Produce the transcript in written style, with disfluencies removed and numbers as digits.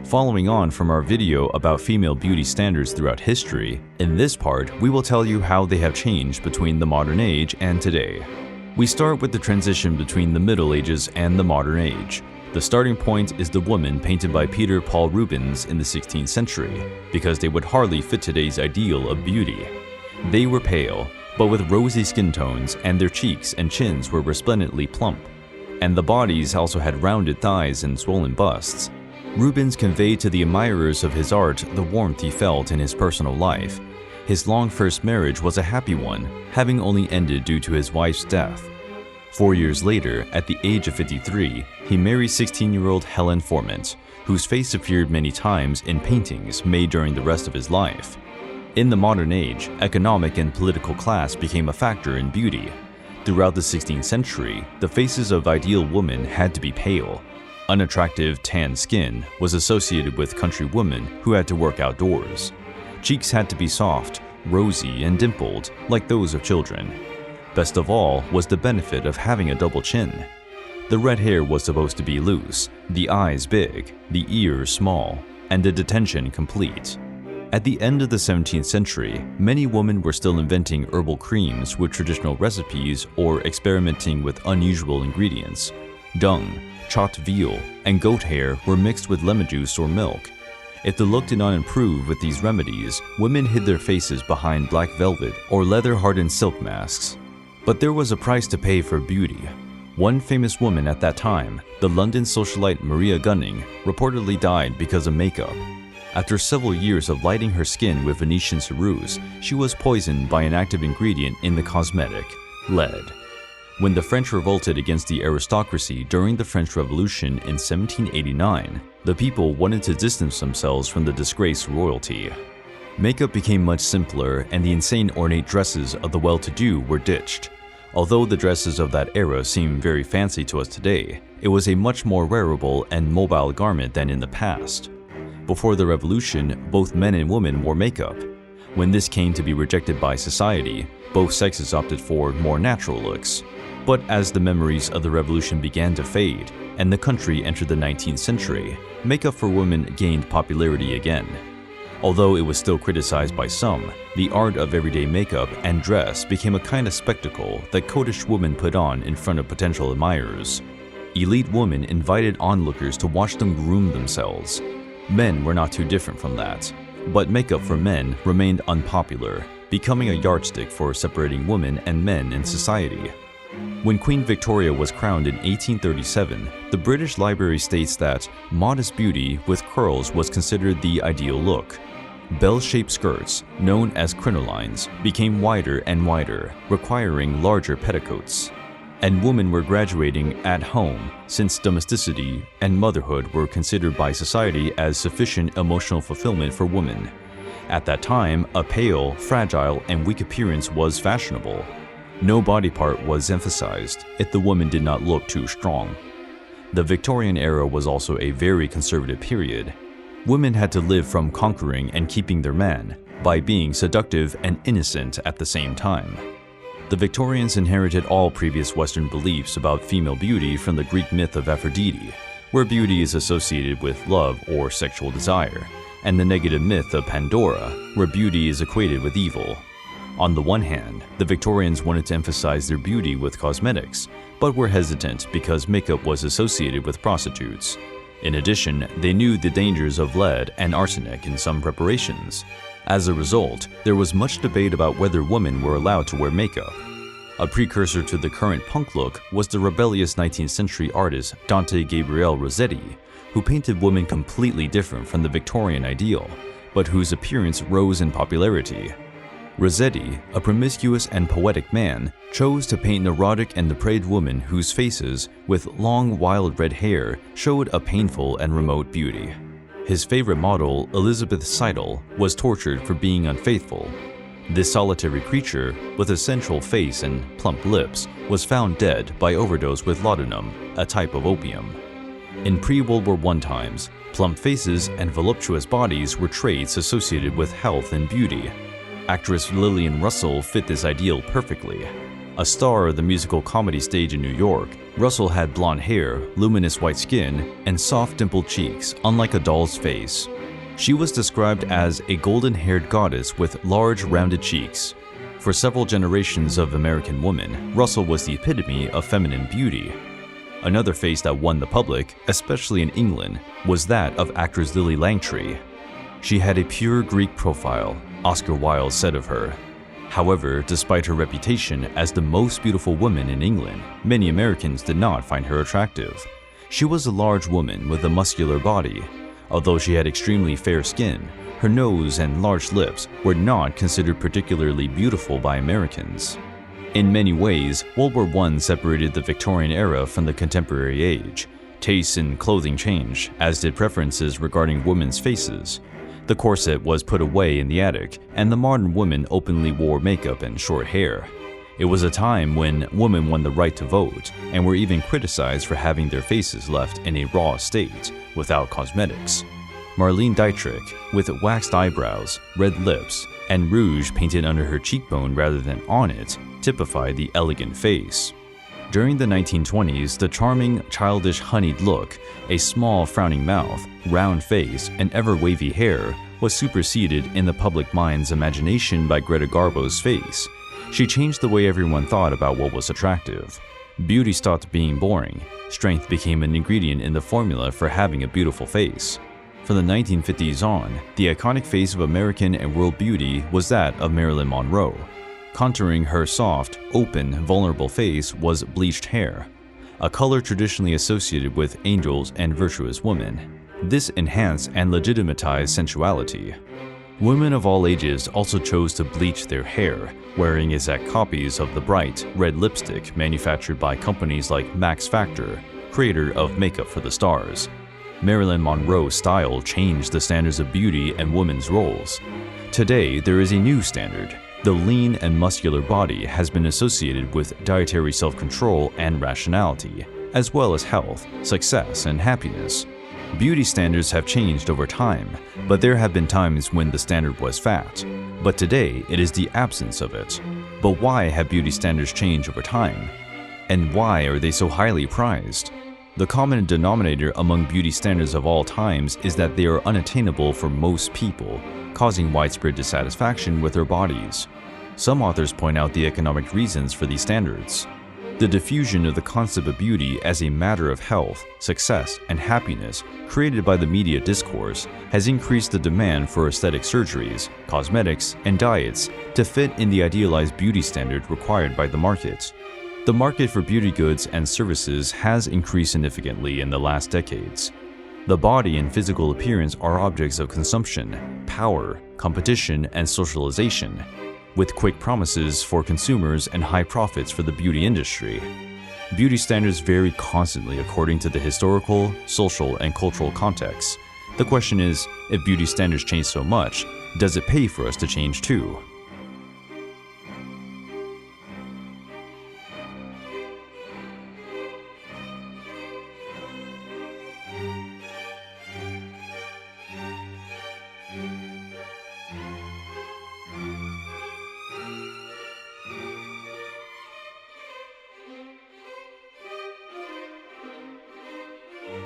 Following on from our video about female beauty standards throughout history, in this part we will tell you how they have changed between the modern age and today. We start with the transition between the Middle Ages and the modern age. The starting point is the woman painted by Peter Paul Rubens in the 16th century, because they would hardly fit today's ideal of beauty. They were pale, but with rosy skin tones, and their cheeks and chins were resplendently plump. And the bodies also had rounded thighs and swollen busts. Rubens conveyed to the admirers of his art the warmth he felt in his personal life. His long first marriage was a happy one, having only ended due to his wife's death. 4 years later, at the age of 53, he married 16-year-old Helen Formant, whose face appeared many times in paintings made during the rest of his life. In the modern age, economic and political class became a factor in beauty. Throughout the 16th century, the faces of ideal women had to be pale. Unattractive, tan skin was associated with country women who had to work outdoors. Cheeks had to be soft, rosy, and dimpled, like those of children. Best of all was the benefit of having a double chin. The red hair was supposed to be loose, the eyes big, the ears small, and the detention complete. At the end of the 17th century, many women were still inventing herbal creams with traditional recipes or experimenting with unusual ingredients. Dung, chopped veal, and goat hair were mixed with lemon juice or milk. If the look did not improve with these remedies, women hid their faces behind black velvet or leather-hardened silk masks. But there was a price to pay for beauty. One famous woman at that time, the London socialite Maria Gunning, reportedly died because of makeup. After several years of lighting her skin with Venetian ceruse, she was poisoned by an active ingredient in the cosmetic, lead. When the French revolted against the aristocracy during the French Revolution in 1789, the people wanted to distance themselves from the disgraced royalty. Makeup became much simpler, and the insane ornate dresses of the well-to-do were ditched. Although the dresses of that era seem very fancy to us today, it was a much more wearable and mobile garment than in the past. Before the revolution, both men and women wore makeup. When this came to be rejected by society, both sexes opted for more natural looks. But as the memories of the revolution began to fade, and the country entered the 19th century, makeup for women gained popularity again. Although it was still criticized by some, the art of everyday makeup and dress became a kind of spectacle that coquettish women put on in front of potential admirers. Elite women invited onlookers to watch them groom themselves. Men were not too different from that, but makeup for men remained unpopular, becoming a yardstick for separating women and men in society. When Queen Victoria was crowned in 1837, the British Library states that modest beauty with curls was considered the ideal look. Bell-shaped skirts, known as crinolines, became wider and wider, requiring larger petticoats. And women were graduating at home, since domesticity and motherhood were considered by society as sufficient emotional fulfillment for women. At that time, a pale, fragile, and weak appearance was fashionable. No body part was emphasized if the woman did not look too strong. The Victorian era was also a very conservative period. Women had to live from conquering and keeping their man, by being seductive and innocent at the same time. The Victorians inherited all previous Western beliefs about female beauty from the Greek myth of Aphrodite, where beauty is associated with love or sexual desire, and the negative myth of Pandora, where beauty is equated with evil. On the one hand, the Victorians wanted to emphasize their beauty with cosmetics, but were hesitant because makeup was associated with prostitutes. In addition, they knew the dangers of lead and arsenic in some preparations. As a result, there was much debate about whether women were allowed to wear makeup. A precursor to the current punk look was the rebellious 19th century artist Dante Gabriel Rossetti, who painted women completely different from the Victorian ideal, but whose appearance rose in popularity. Rossetti, a promiscuous and poetic man, chose to paint an erotic and depraved woman whose faces, with long wild red hair, showed a painful and remote beauty. His favorite model, Elizabeth Seidel, was tortured for being unfaithful. This solitary creature, with a sensual face and plump lips, was found dead by overdose with laudanum, a type of opium. In pre-World War I times, plump faces and voluptuous bodies were traits associated with health and beauty. Actress Lillian Russell fit this ideal perfectly. A star of the musical comedy stage in New York, Russell had blonde hair, luminous white skin, and soft dimpled cheeks, unlike a doll's face. She was described as a golden-haired goddess with large, rounded cheeks. For several generations of American women, Russell was the epitome of feminine beauty. Another face that won the public, especially in England, was that of actress Lily Langtry. She had a pure Greek profile, Oscar Wilde said of her. However, despite her reputation as the most beautiful woman in England, many Americans did not find her attractive. She was a large woman with a muscular body. Although she had extremely fair skin, her nose and large lips were not considered particularly beautiful by Americans. In many ways, World War I separated the Victorian era from the contemporary age. Tastes in clothing changed, as did preferences regarding women's faces. The corset was put away in the attic, and the modern woman openly wore makeup and short hair. It was a time when women won the right to vote, and were even criticized for having their faces left in a raw state, without cosmetics. Marlene Dietrich, with waxed eyebrows, red lips, and rouge painted under her cheekbone rather than on it, typified the elegant face. During the 1920s, the charming, childish, honeyed look, a small, frowning mouth, round face, and ever-wavy hair was superseded in the public mind's imagination by Greta Garbo's face. She changed the way everyone thought about what was attractive. Beauty stopped being boring. Strength became an ingredient in the formula for having a beautiful face. From the 1950s on, the iconic face of American and world beauty was that of Marilyn Monroe. Contouring her soft, open, vulnerable face was bleached hair, a color traditionally associated with angels and virtuous women. This enhanced and legitimatized sensuality. Women of all ages also chose to bleach their hair, wearing exact copies of the bright, red lipstick manufactured by companies like Max Factor, creator of Makeup for the Stars. Marilyn Monroe's style changed the standards of beauty and women's roles. Today, there is a new standard. The lean and muscular body has been associated with dietary self-control and rationality, as well as health, success, and happiness. Beauty standards have changed over time, but there have been times when the standard was fat. But today, it is the absence of it. But why have beauty standards changed over time? And why are they so highly prized? The common denominator among beauty standards of all times is that they are unattainable for most people, causing widespread dissatisfaction with their bodies. Some authors point out the economic reasons for these standards. The diffusion of the concept of beauty as a matter of health, success, and happiness created by the media discourse has increased the demand for aesthetic surgeries, cosmetics, and diets to fit in the idealized beauty standard required by the market. The market for beauty goods and services has increased significantly in the last decades. The body and physical appearance are objects of consumption, power, competition, and socialization, with quick promises for consumers and high profits for the beauty industry. Beauty standards vary constantly according to the historical, social, and cultural context. The question is, if beauty standards change so much, does it pay for us to change too?